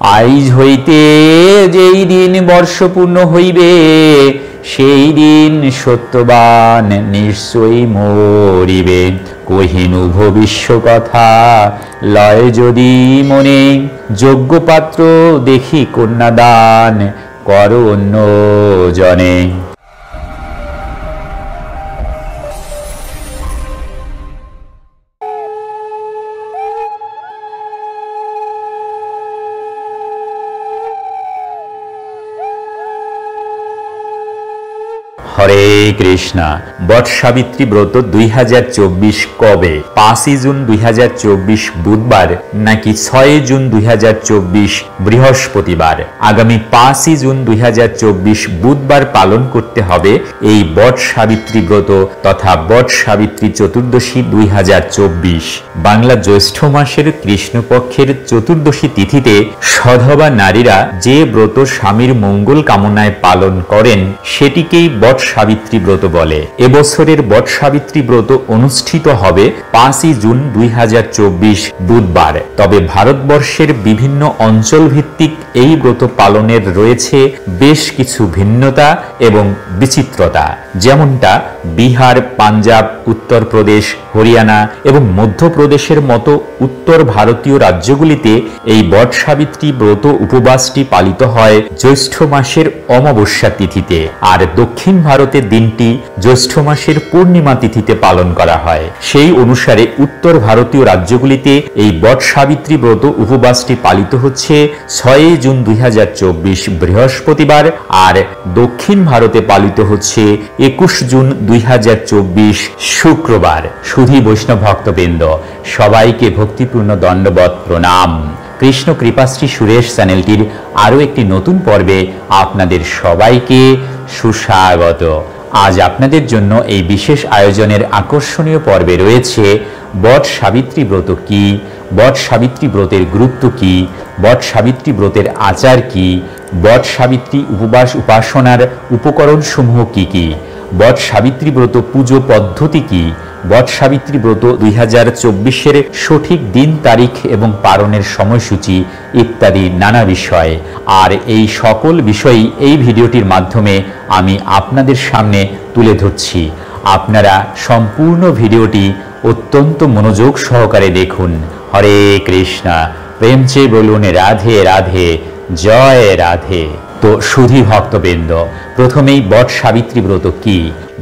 আইজ হইতে যেই দিন বর্ষপূর্ণ হইবে সেই দিন সত্যবান নিশ্চয়ই মরিবে। কহিনু ভবিষ্য কথা লয় যদি মনে, যোগ্য পাত্র দেখি কন্যাদান কর অন্য জনে। হরে কৃষ্ণা। বটসাবিত্রী ব্রত 2024 কবে? 5 জুন 2024 বুধবার নাকি 6 জুন 2024 বৃহস্পতিবার? আগামী 5 জুন 2024 বুধবার পালন করতে হবে এই বটসাবিত্রী ব্রত তথা বটসাবিত্রী চতুর্দশী 2024। বাংলা জ্যৈষ্ঠ মাসের কৃষ্ণপক্ষের চতুর্দশী তিথিতে সধবা নারীরা যে ব্রত স্বামীর মঙ্গল কামনায় পালন করেন সেটিকেই বটসাবিত্রী ব্রত বলে। এবছরের বটসাবিত্রী ব্রত অনুষ্ঠিত হবে 5 জুন 2024 বুধবার। তবে ভারতবর্ষের বিভিন্ন অঞ্চল ভিত্তিক এই ব্রত পালনের রয়েছে বেশ কিছু ভিন্নতা এবং বিচিত্রতা, যেমনটা বিহার, পাঞ্জাব, উত্তরপ্রদেশ, হরিয়ানা এবং মধ্যপ্রদেশের মতো উত্তর ভারতীয় রাজ্যগুলিতে এই বটসাবিত্রী ব্রত উপবাসটি পালিত হয় জ্যৈষ্ঠ মাসের অমাবস্যা তিথিতে, আর দক্ষিণ ভারতে দিনটি জ্যৈষ্ঠ মাসের পূর্ণিমা তিথিতে পালন করা হয়। সেই অনুসারে উত্তর ভারতীয় রাজ্যগুলিতে এই বটসাবিত্রী ব্রত উপবাসটি পালিত হচ্ছে 6 জুন 2024 বৃহস্পতিবার, আর দক্ষিণ ভারতে পালিত হচ্ছে 21 জুন 2024 শুক্রবার। সুধী বৈষ্ণব ভক্তবৃন্দ, সবাইকে ভক্তিপূর্ণ দণ্ডবৎ প্রণাম। কৃষ্ণ কৃপাশ্রী সুরেশ চ্যানেলটির আরও একটি নতুন পর্বে আপনাদের সবাইকে সুস্বাগত। আজ আপনাদের জন্য এই বিশেষ আয়োজনের আকর্ষণীয় পর্বে রয়েছে বটসাবিত্রী ব্রত কি, বটসাবিত্রী ব্রতের গুরুত্ব কি, বটসাবিত্রী ব্রতের আচার কি, বটসাবিত্রী উপবাস উপাসনার উপকরণ সমূহ কি কি, বটসাবিত্রী ব্রত পুজো পদ্ধতি কি, বটসাবিত্রী ব্রত 2024-এর সঠিক দিন, তারিখ এবং পালনের সময়সূচি ইত্যাদি নানা বিষয়। আর এই সকল বিষয়ই এই ভিডিওটির মাধ্যমে আমি আপনাদের সামনে তুলে ধরছি। আপনারা সম্পূর্ণ ভিডিওটি অত্যন্ত মনোযোগ সহকারে দেখুন। হরে কৃষ্ণা। প্রেম চেয়ে বলুন রাধে রাধে, জয় রাধে। তো সুধী ভক্তবৃন্দ, প্রথমেই বটসাবিত্রী ব্রত কি?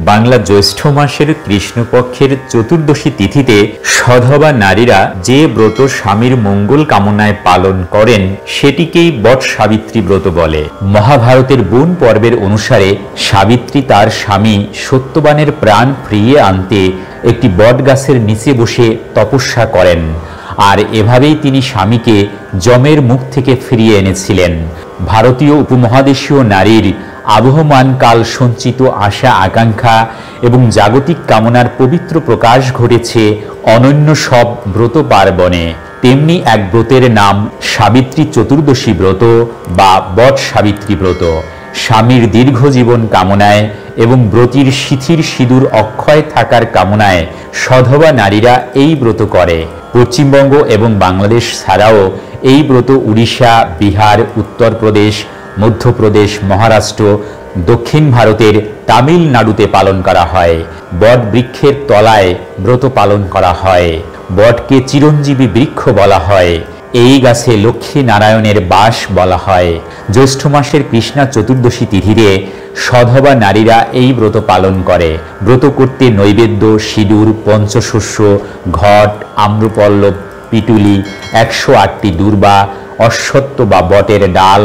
বাংলা জ্যৈষ্ঠ মাসের কৃষ্ণপক্ষের চতুর্দশী তিথিতে সধবা নারীরা যে ব্রত স্বামীর মঙ্গল কামনায় পালন করেন সেটিকেই বটসাবিত্রী ব্রত বলে। মহাভারতের বন পর্বের অনুসারে সাবিত্রী তার স্বামী সত্যবানের প্রাণ ফিরিয়ে আনতে একটি বটগাছের নিচে বসে তপস্যা করেন, আর এভাবেই তিনি স্বামীকে যমের মুখ থেকে ফিরিয়ে এনেছিলেন। ভারতীয় উপমহাদেশীয় নারীর আবহমান কাল সঞ্চিত আশা, আকাঙ্ক্ষা এবং জাগতিক কামনার পবিত্র প্রকাশ ঘটেছে অনন্য সব ব্রত পার্বণে। তেমনি এক ব্রতের নাম সাবিত্রী চতুর্দশী ব্রত বা বটসাবিত্রী ব্রত। স্বামীর দীর্ঘ জীবন কামনায় এবং ব্রতীর শিথির সিঁদুর অক্ষয় থাকার কামনায় সধবা নারীরা এই ব্রত করে। পশ্চিমবঙ্গ এবং বাংলাদেশ ছাড়াও এই ব্রত উড়িষ্যা, বিহার, উত্তরপ্রদেশ, মধ্যপ্রদেশ, মহারাষ্ট্র, দক্ষিণ ভারতের তামিলনাড়ুতে পালন করা হয়। বট বৃক্ষের তলায় ব্রত পালন করা হয়। বটকে চিরঞ্জীবী বৃক্ষ বলা হয়। এই গাছে লক্ষ্মী নারায়ণের বাস বলা হয়। জ্যৈষ্ঠ মাসের কৃষ্ণা চতুর্দশী তিথিতে সধবা নারীরা এই ব্রত পালন করে। ব্রত করতে নৈবেদ্য, সিঁদুর, পঞ্চশস্য, ঘট, আম্রপল্লব, পিটুলি, 108টি দূর্বা, অশ্বত্থ বা বটের ডাল,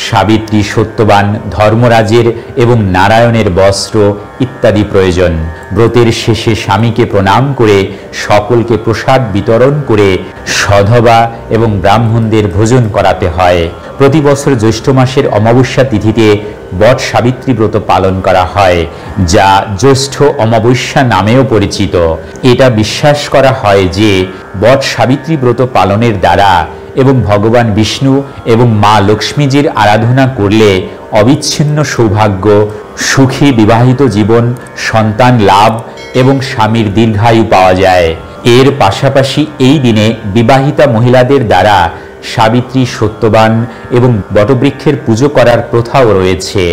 সাবিত্রী, সত্যবান, ধর্মরাজের এবং নারায়ণের বস্ত্র ইত্যাদি প্রয়োজন। ব্রতের শেষে স্বামীকে প্রণাম করে সকলকে প্রসাদ বিতরণ করে সধবা এবং ব্রাহ্মণদের ভোজন করাতে হয়। প্রতি বছর জ্যৈষ্ঠ মাসের অমাবস্যা তিথিতে বটসাবিত্রী ব্রত পালন করা হয়, যা জ্যৈষ্ঠ অমাবস্যা নামেও পরিচিত। এটা বিশ্বাস করা হয় যে বটসাবিত্রী ব্রত পালনের দ্বারা এবং ভগবান বিষ্ণু এবং মা লক্ষ্মীজির আরাধনা করলে অবিচ্ছিন্ন সৌভাগ্য, সুখী বিবাহিত জীবন, সন্তান লাভ এবং স্বামীর দীর্ঘায়ু পাওয়া যায়। এর পাশাপাশি এই দিনে বিবাহিতা মহিলাদের দ্বারা সাবিত্রী, সত্যবান এবং বটবৃক্ষের পুজো করার প্রথাও রয়েছে।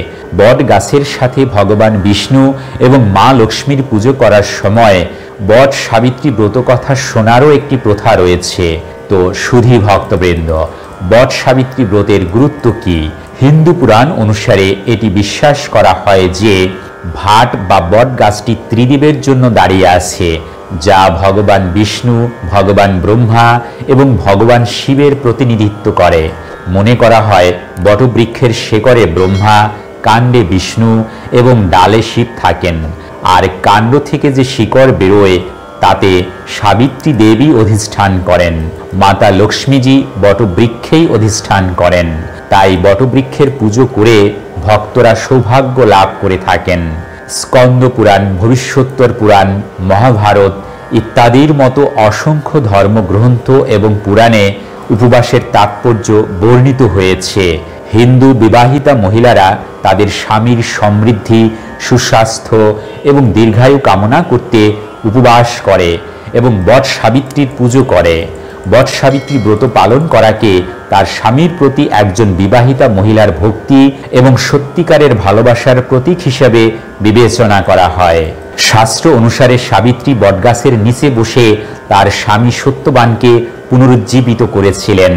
বট গাছের সাথে ভগবান বিষ্ণু এবং মা লক্ষ্মীর পুজো করার সময় বট সাবিত্রী ব্রত কথা শোনারও একটি প্রথা রয়েছে। তো সুধী ভক্তবৃন্দ, বট সাবিত্রী ব্রতের গুরুত্ব কি? হিন্দু পুরাণ অনুসারে এটি বিশ্বাস করা হয় যে ভাট বা বট গাছটি ত্রিদেবের জন্য দাঁড়িয়ে আছে, যা ভগবান বিষ্ণু, ভগবান ব্রহ্মা এবং ভগবান শিবের প্রতিনিধিত্ব করে। মনে করা হয় বটবৃক্ষের শেকড়ে ব্রহ্মা, কাণ্ডে বিষ্ণু এবং ডালে শিব থাকেন, আর কাণ্ড থেকে যে শিকড় বেরোয় তাতে সাবিত্রী দেবী অধিষ্ঠান করেন। মাতা লক্ষ্মীজি বটবৃক্ষেই অধিষ্ঠান করেন। তাই বটবৃক্ষের পুজো করে ভক্তরা সৌভাগ্য লাভ করে থাকেন। স্কন্দ পুরাণ, ভবিষ্যোত্তর পুরাণ, মহাভারত ইত্যাদির মতো অসংখ্য ধর্মগ্রন্থ এবং পুরাণে উপবাসের তাৎপর্য বর্ণিত হয়েছে। হিন্দু বিবাহিতা মহিলারা তাদের স্বামীর সমৃদ্ধি, সুস্বাস্থ্য এবং দীর্ঘায়ু কামনা করতে উপবাস করে এবং বট সাবিত্রীর পুজো করে। বট সাবিত্রী ব্রত পালন করাকে তার স্বামীর প্রতি একজন বিবাহিতা মহিলার ভক্তি এবং সত্যিকারের ভালোবাসার প্রতীক হিসেবে বিবেচনা করা হয়। শাস্ত্র অনুসারে সাবিত্রী বটগাছের নিচে বসে তার স্বামী সত্যবানকে পুনরুজ্জীবিত করেছিলেন।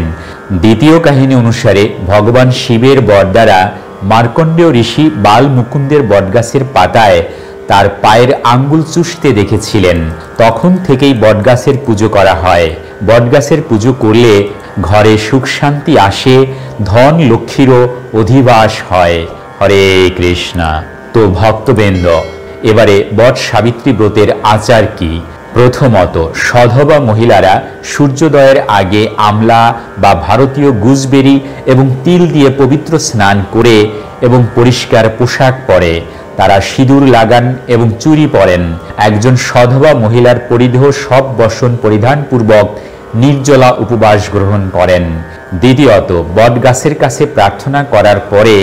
দ্বিতীয় কাহিনী অনুসারে ভগবান শিবের বর দ্বারা মার্কণ্ডেয় ঋষি বাল মুকুন্দের বটগাছের পাতায় তার পায়ের আঙ্গুল চুষতে দেখেছিলেন। তখন থেকেই বটগাছের পুজো করা হয়। বটগাছের পুজো করলে ঘরে সুখ শান্তি আসে, ধন লক্ষ্মীরও অধিবাস হয়। হরে কৃষ্ণা। তো ভক্তবৃন্দ, এবারে বট সাবিত্রী ব্রতের আচার কি? প্রথমত, সধবা মহিলারা সূর্যোদয়ের আগে আমলা বা ভারতীয় গুজবেরি এবং তিল দিয়ে পবিত্র স্নান করে এবং পরিষ্কার পোশাক পরে তারা সিঁদুর লাগান এবং চুড়ি পরেন। একজন সধবা মহিলার পরিধেয় সব বসন পরিধানপূর্বক নির্জলা উপবাস গ্রহণ করেন। দ্বিতীয়ত, বটগাছের কাছে প্রার্থনা করার পরে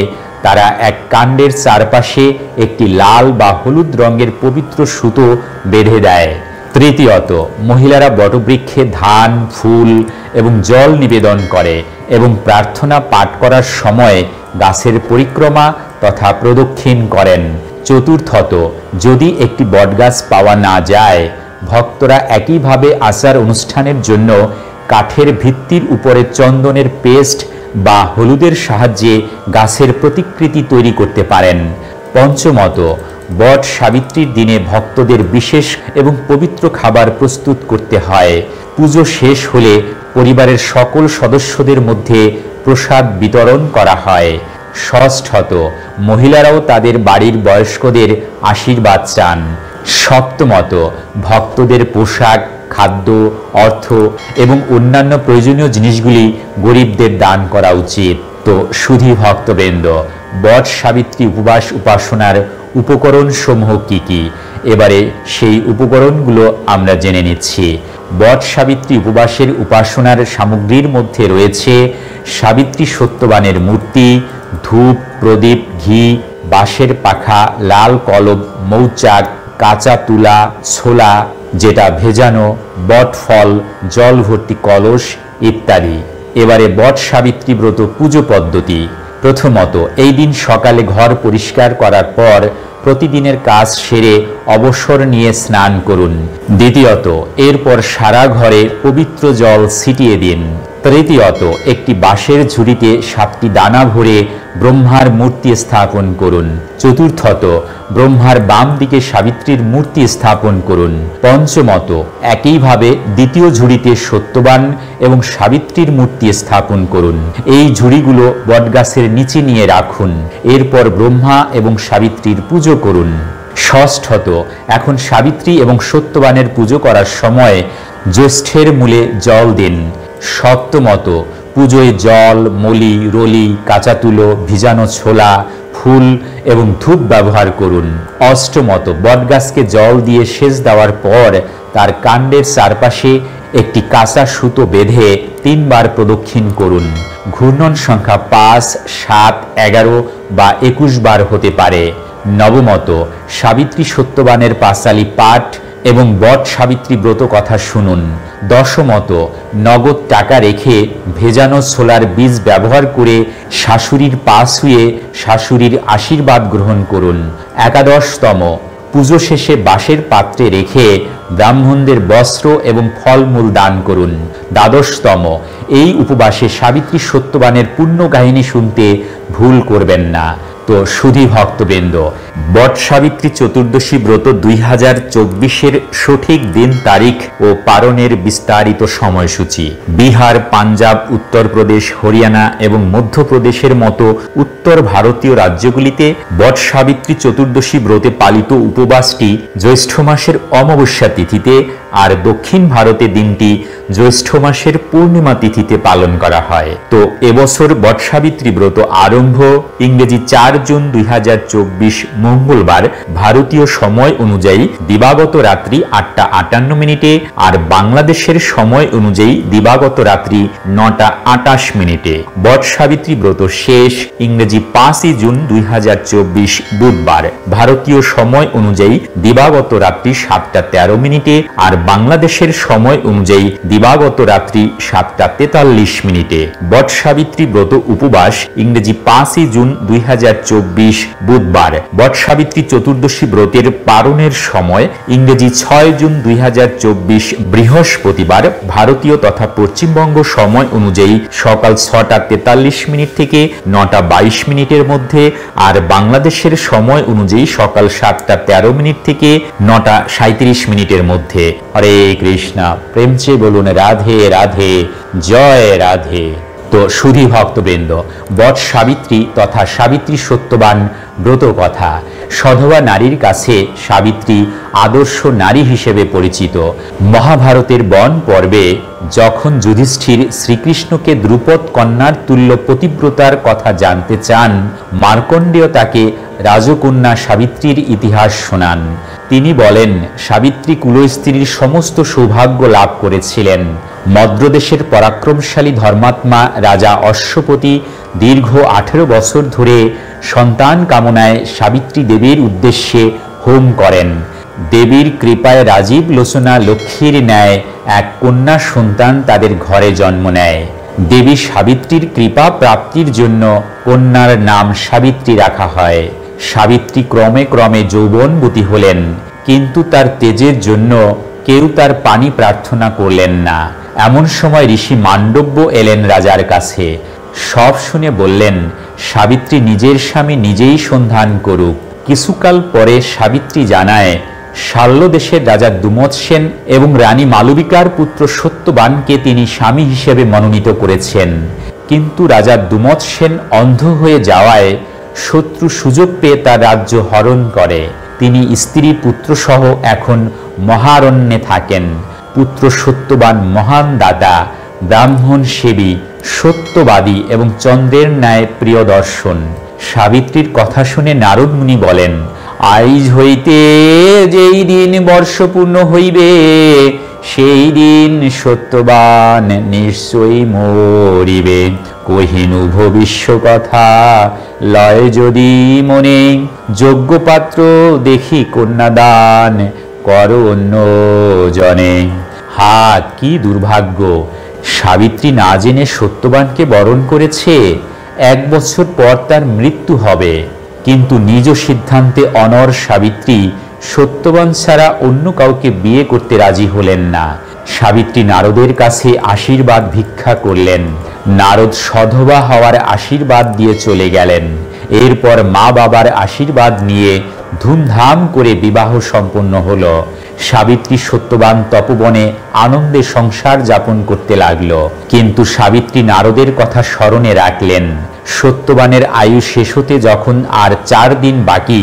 তারা এক কাণ্ডের চারপাশে একটি লাল বা হলুদ রঙের পবিত্র সুতো বেঁধে দেয়। তৃতীয়ত, মহিলারা বটবৃক্ষে ধান, ফুল এবং জল নিবেদন করে এবং প্রার্থনা পাঠ করার সময় গাছের পরিক্রমা তথা প্রদক্ষিণ করেন। চতুর্থত, যদি একটি বটগাছ পাওয়া না যায়, ভক্তরা একইভাবে আচার অনুষ্ঠানের জন্য কাঠের ভিত্তির উপরে চন্দনের পেস্ট বা হলুদের সাহায্যে গাছের প্রতিকৃতি তৈরি করতে পারেন। পঞ্চমত, বট সাবিত্রীর দিনে ভক্তদের বিশেষ এবং পবিত্র খাবার প্রস্তুত করতে হয়। পুজো শেষ হলে পরিবারের সকল সদস্যদের মধ্যে প্রসাদ বিতরণ করা হয়। ষষ্ঠত, মহিলারাও তাদের বাড়ির বয়স্কদের আশীর্বাদ চান। সপ্তমত, ভক্তদের পোশাক, খাদ্য, অর্থ এবং অন্যান্য প্রয়োজনীয় জিনিসগুলি গরিবদের দান করা উচিত। তো সুধী ভক্তবৃন্দ, বট সাবিত্রী উপবাস উপাসনার উপকরণ সমূহ কি কি? এবারে সেই উপকরণগুলো আমরা জেনে নিচ্ছি। বট সাবিত্রী উপবাসের উপাসনার সামগ্রীর মধ্যে রয়েছে সাবিত্রী সত্যবানের মূর্তি, ধূপ, প্রদীপ, ঘি, বাঁশের পাখা, লাল কলম, মৌচাক, কাঁচা তুলা, ছোলা যেটা ভেজানো, বট ফল, জল ভর্তি কলস ইত্যাদি। এবারে বট সাবিত্রী ব্রত পুজো পদ্ধতি। প্রথমত, এই দিন সকালে ঘর পরিষ্কার করার পর প্রতিদিনের কাজ সেরে অবসর নিয়ে স্নান করুন। দ্বিতীয়ত, এরপর সারা ঘরে পবিত্র জল ছিটিয়ে দিন। তৃতীয়ত, একটি বাঁশের ঝুড়িতে 7টি দানা ভরে ব্রহ্মার মূর্তি স্থাপন করুন। চতুর্থত, ব্রহ্মার বাম দিকে সাবিত্রীর মূর্তি স্থাপন করুন। পঞ্চমত, একইভাবে দ্বিতীয় ঝুড়িতে সত্যবান এবং সাবিত্রীর মূর্তি স্থাপন করুন। এই ঝুড়িগুলো বটগাছের নিচে নিয়ে রাখুন। এরপর ব্রহ্মা এবং সাবিত্রীর পুজো করুন। ষষ্ঠত, এখন সাবিত্রী এবং সত্যবানের পুজো করার সময় জ্যৈষ্ঠের মূলে জল দিন। সপ্তমত, পুজোয় জল, মলি, রলি, কাঁচা তুলো, ভিজানো ছোলা, ফুল এবং ধূপ ব্যবহার করুন। অষ্টমত, বটগাছকে জল দিয়ে সেচ দেওয়ার পর তার কাণ্ডের চারপাশে একটি কাঁচা সুতো বেঁধে 3 বার প্রদক্ষিণ করুন। ঘূর্ণন সংখ্যা 5, 7, 11 বা 21 বার হতে পারে। নবমত, সাবিত্রী সত্যবানের পাঁচালী পাঠ এবং বট সাবিত্রী ব্রত কথা শুনুন। দশমত, নগদ টাকা রেখে ভেজানো ছোলার বীজ ব্যবহার করে শাশুড়ির পা ছুঁয়ে শাশুড়ির আশীর্বাদ গ্রহণ করুন। একাদশতম, পুজো শেষে বাঁশের পাত্রে রেখে ব্রাহ্মণদের বস্ত্র এবং ফলমূল দান করুন। দ্বাদশতম, এই উপবাসে সাবিত্রী সত্যবানের পুণ্য কাহিনী শুনতে ভুল করবেন না। তো সুধী ভক্তবৃন্দ, বট সাবিত্রী চতুর্দশী ব্রত 2024-এর সঠিক দিন, তারিখ ও পালনের বিস্তারিত সময়সূচি। বিহার, পাঞ্জাব, উত্তরপ্রদেশ, হরিয়ানা এবং মধ্যপ্রদেশের মতো উত্তর ভারতীয় রাজ্যগুলিতে বট সাবিত্রী চতুর্দশী ব্রতে পালিত উপবাসটি জ্যৈষ্ঠ মাসের অমাবস্যা তিথিতে, আর দক্ষিণ ভারতে দিনটি জ্যৈষ্ঠ মাসের পূর্ণিমা তিথিতে পালন করা হয়। তো এবছর বট সাবিত্রী ব্রত আরম্ভ ইংরেজি 4 জুন 2024 মঙ্গলবার ভারতীয় সময় অনুযায়ী দিবাগত রাত্রি 8টা 58 আর বাংলাদেশের সময় অনুযায়ী দিবাগত রাত্রি 9টা 28 মিনিটে। বট সাবিত্রী ব্রত শেষ ইংরেজি 5 জুন 2024 বুধবার ভারতীয় সময় অনুযায়ী দিবাগত রাত্রি 7টা 13 আর বাংলাদেশের সময় অনুযায়ী দিবাগত রাত্রি 7টা 43 বট সাবিত্রী ব্রত উপবাস ইংরেজি 5 জুন 2024 বুধবার বট সাবিত্রী চতুর্দশী ব্রতের পালনের সময় ইংরেজি 6 জুন 2024 বৃহস্পতিবার ভারতীয় তথা পশ্চিমবঙ্গ সময় অনুযায়ী সকাল 6টা 43 থেকে 9টা 22 মধ্যে, আর বাংলাদেশের সময় অনুযায়ী সকাল 7টা 13 থেকে 9টা 37 মধ্যে। হরে কৃষ্ণ, প্রেম চে বলুন রাধে রাধে, জয় রাধে। তো সুধী ভক্তবৃন্দ, বট সাবিত্রী তথা সাবিত্রী সত্যবান ব্রত কথা। সধবা নারীর কাছে সাবিত্রী আদর্শ নারী হিসেবে পরিচিত। মহাভারতের বন পর্বে যখন যুধিষ্ঠির শ্রীকৃষ্ণকে দ্রুপদ কন্যার তুল্য পতিব্রতার কথা জানতে চান, মার্কণ্ডেয় তাকে রাজকন্যা সাবিত্রীর ইতিহাস শোনান। তিনি বলেন, সাবিত্রী কুলস্ত্রীর সমস্ত সৌভাগ্য লাভ করেছিলেন। মদ্রদেশের পরাক্রমশালী ধর্মাত্মা রাজা অশ্বপতি দীর্ঘ 18 বছর ধরে সন্তান কামনায় সাবিত্রী দেবীর উদ্দেশ্যে হোম করেন। দেবীর কৃপায় রাজীব লোচনা লক্ষ্মীর ন্যায় এক কন্যা সন্তান তাদের ঘরে জন্ম নেয়। দেবী সাবিত্রীর কৃপা প্রাপ্তির জন্য কন্যার নাম সাবিত্রী রাখা হয়। সাবিত্রী ক্রমে ক্রমে যৌবনবতী হলেন, কিন্তু তার তেজের জন্য কেউ তার পানি প্রার্থনা করলেন না। এমন সময় ঋষি মান্ডব্য এলেন রাজার কাছে। সব শুনে বললেন, সাবিত্রী নিজের স্বামী নিজেই সন্ধান করুক। কিছুকাল পরে সাবিত্রী জানায়, শাল্য দেশের রাজা দুমত সেন এবং রানী মালবিকার পুত্র সত্যবানকে তিনি স্বামী হিসেবে মনোনীত করেছেন। কিন্তু রাজা দুমত সেন অন্ধ হয়ে যাওয়ায় শত্রু সুযোগ পেয়ে তার রাজ্য হরণ করে। তিনি স্ত্রী পুত্র সহ এখন মহারণ্যে থাকেন। পুত্র সত্যবান মহান দাতা, ব্রাহ্মণ সেবী, সত্যবাদী এবং চন্দ্রের ন্যায় প্রিয় দর্শন। সাবিত্রীর কথা শুনে নারদ মুনি বলেন, আইজ হইতে যেই দিন বর্ষপূর্ণ হইবে, সেই দিন সত্যবান নিশ্চয়ই মরিবে। কহিনু ভবিষ্য কথা লয় যদি মনে, যোগ্য পাত্র দেখি কন্যাদান কর অন্য জনে। হাত কি দুর্ভাগ্য! সাবিত্রী না জেনে সত্যবানকে বরণ করেছে। 1 বছর পর তার মৃত্যু হবে, কিন্তু নিজ সিদ্ধান্তে অনড় সাবিত্রী সত্যবান ছাড়া অন্য কাউকে বিয়ে করতে রাজি হলেন না। সাবিত্রী নারদের কাছে আশীর্বাদ ভিক্ষা করলেন। নারদ সধবা হওয়ার আশীর্বাদ দিয়ে চলে গেলেন। এরপর মা বাবার আশীর্বাদ নিয়ে ধুমধাম করে বিবাহ সম্পন্ন হলো। সাবিত্রী সত্যবান তপবনে আনন্দে সংসার যাপন করতে লাগলো। কিন্তু সাবিত্রী নারদের কথা স্মরণে রাখলেন। সত্যবানের আয়ু শেষ হতে যখন আর 4 দিন বাকি,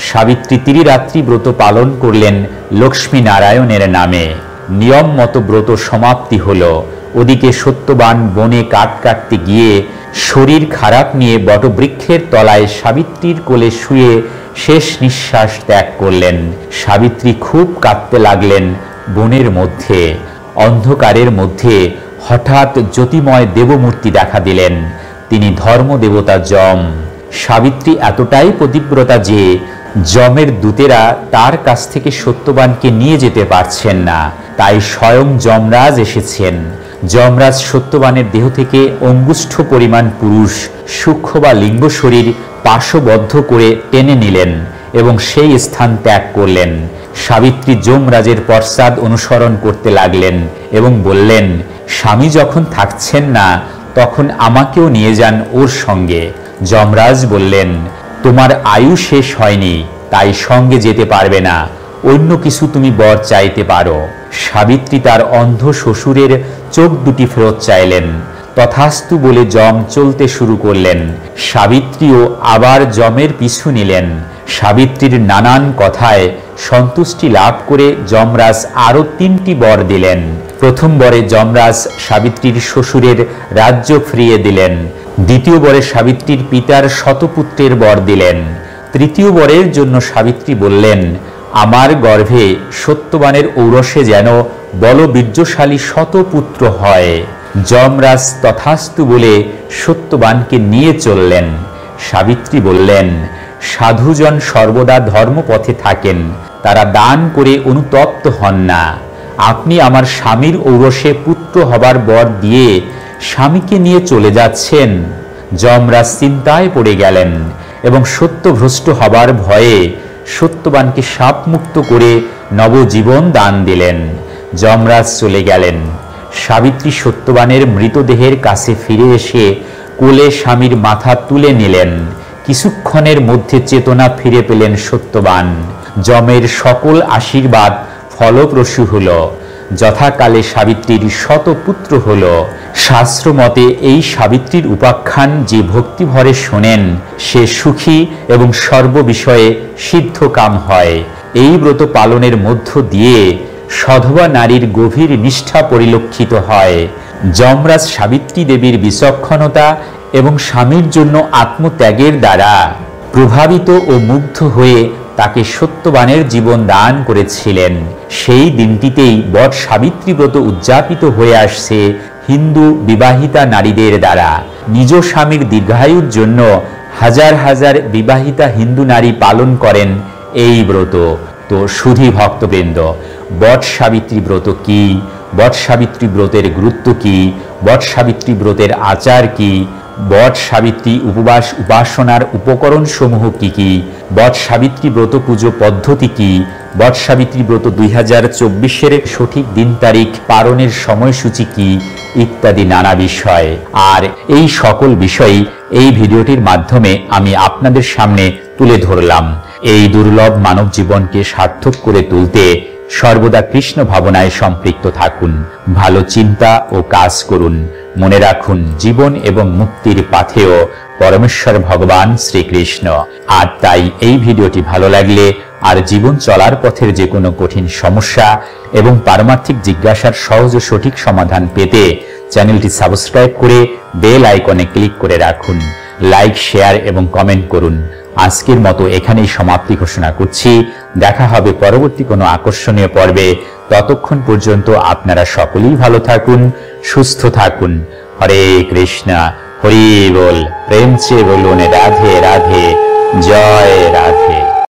সাবিত্রী ত্রিরাত্রি ব্রত পালন করলেন লক্ষ্মী নারায়ণের নামে। নিয়ম মতো ব্রত সমাপ্তি হলো। ওদিকে সত্যবান বনে কাঠ কাটতে গিয়ে শরীর খারাপ নিয়ে বটবৃক্ষের তলায় সাবিত্রীর কোলে শুয়ে শেষ নিঃশ্বাস ত্যাগ করলেন। সাবিত্রী খুব কাঁদতে লাগলেন। বনের মধ্যে অন্ধকারের মধ্যে হঠাৎ জ্যোতিময় দেবমূর্তি দেখা দিলেন। তিনি ধর্মদেবতা যম। সাবিত্রী এতটাই পতিব্রতা যে যমের দূতেরা তার কাছ থেকে সত্যবানকে নিয়ে যেতে পারছেন না, তাই স্বয়ং যমরাজ এসেছেন। যমরাজ সত্যবানের দেহ থেকে অঙ্গুষ্ঠ পরিমাণ পুরুষ সূক্ষ্ম বা লিঙ্গ শরীর পাশবদ্ধ করে টেনে নিলেন এবং সেই স্থান ত্যাগ করলেন। সাবিত্রী যমরাজের পশ্চাৎ অনুসরণ করতে লাগলেন এবং বললেন, স্বামী যখন থাকছেন না তখন আমাকেও নিয়ে যান ওর সঙ্গে। যমরাজ বললেন, তোমার আয়ু শেষ হয়নি, তাই সঙ্গে যেতে পারবে না, অন্য কিছু তুমি বর চাইতে পারো। সাবিত্রী তার অন্ধ শ্বশুরের চোখ দুটি ফেরত চাইলেন। তথাস্তু বলে যম চলতে শুরু করলেন। সাবিত্রীও আবার যমের পিছু নিলেন। সাবিত্রীর নানান কথায় সন্তুষ্টি লাভ করে যমরাজ আরো 3টি বর দিলেন। প্রথম বরে যমরাজ সাবিত্রীর শ্বশুরের রাজ্য ফিরিয়ে দিলেন। দ্বিতীয় বরে সাবিত্রীর পিতার শতপুত্রের বর দিলেন। তৃতীয় বরের জন্য সাবিত্রী বললেন, আমার গর্ভে সত্যবানের ঔরসে যেন বলবীর্যশালী শতপুত্র হয়। যমরাজ তথাস্তু বলে সত্যবানকে নিয়ে চললেন। সাবিত্রী বললেন, সাধুজন সর্বদা ধর্মপথে থাকেন, তারা দান করে অনুতপ্ত হন না। আপনি আমার স্বামীর ঔরসে পুত্র হবার বর দিয়ে স্বামীকে নিয়ে চলে যাচ্ছেন। যমরাজ চিন্তায় পড়ে গেলেন এবং সত্যভ্রষ্ট হবার ভয়ে সত্যবানকে শাপমুক্ত করে নবজীবন দান দিলেন। যমরাজ চলে গেলেন। সাবিত্রী সত্যবানের মৃতদেহের কাছে ফিরে এসে কোলে স্বামীর মাথা তুলে নিলেন। কিছুক্ষণের মধ্যে চেতনা ফিরে পেলেন সত্যবান। যমের সকল আশীর্বাদ ফলপ্রসূ হল। যথাকালে সাবিত্রীর শতপুত্র হল। শাস্ত্র মতে এই সাবিত্রীর উপাখ্যান যে ভক্তিভরে শোনেন সে সুখী এবং সর্ববিষয়ে সিদ্ধকাম হয়। এই ব্রত পালনের মধ্য দিয়ে সধবা নারীর গভীর নিষ্ঠা পরিলক্ষিত হয়। যমরাজ সাবিত্রী দেবীর বিচক্ষণতা এবং স্বামীর জন্য আত্মত্যাগের দ্বারা প্রভাবিত ও মুগ্ধ হয়ে তাকে সত্যবানের জীবন দান করেছিলেন। সেই দিনটিতেই বট সাবিত্রী ব্রত উদযাপিত হয়ে আসছে হিন্দু বিবাহিতা নারীদের দ্বারা। নিজ স্বামীর দীর্ঘায়ুর জন্য হাজার হাজার বিবাহিতা হিন্দু নারী পালন করেন এই ব্রত। তো সুধী ভক্তবৃন্দ, বট সাবিত্রী ব্রত কি? বট সাবিত্রী ব্রতের গুরুত্ব কি? বট সাবিত্রী ব্রতের আচার কি? বট সাবিত্রী উপবাস উপাসনার উপকরণ সমূহ কি কি? বট সাবিত্রী ব্রত পুজো পদ্ধতি কি? বট সাবিত্রী ব্রত 2024-এর সঠিক দিন তারিখ পালনের সময়সূচি কি? ইত্যাদি নানা বিষয়। আর এই সকল বিষয়ই এই ভিডিওটির মাধ্যমে আমি আপনাদের সামনে তুলে ধরলাম। এই দুর্লভ মানব জীবনকে সার্থক করে তুলতে সর্বদা কৃষ্ণ ভাবনায় সম্পৃক্ত থাকুন, ভালো চিন্তা ও কাজ করুন। মনে রাখুন, জীবন এবং মুক্তির পাথেয় পরমেশ্বর ভগবান শ্রীকৃষ্ণ। আর তাই এই ভিডিওটি ভালো লাগলে আর জীবন চলার পথের যে কোনো কঠিন সমস্যা এবং পারমার্থিক জিজ্ঞাসার সহজ ও সঠিক সমাধান পেতে চ্যানেলটি সাবস্ক্রাইব করে বেল আইকনে ক্লিক করে রাখুন। লাইক, শেয়ার এবং কমেন্ট করুন। আজকের মতো এখানেই সমাপ্তি ঘোষণা করছি। দেখা হবে পরবর্তী কোনো আকর্ষণীয় পর্বে। ততক্ষণ পর্যন্ত আপনারা সকলেই ভালো থাকুন, সুস্থ থাকুন। হরে কৃষ্ণ, হরি বল। প্রেম সে বলুন রাধে রাধে, জয় রাধে।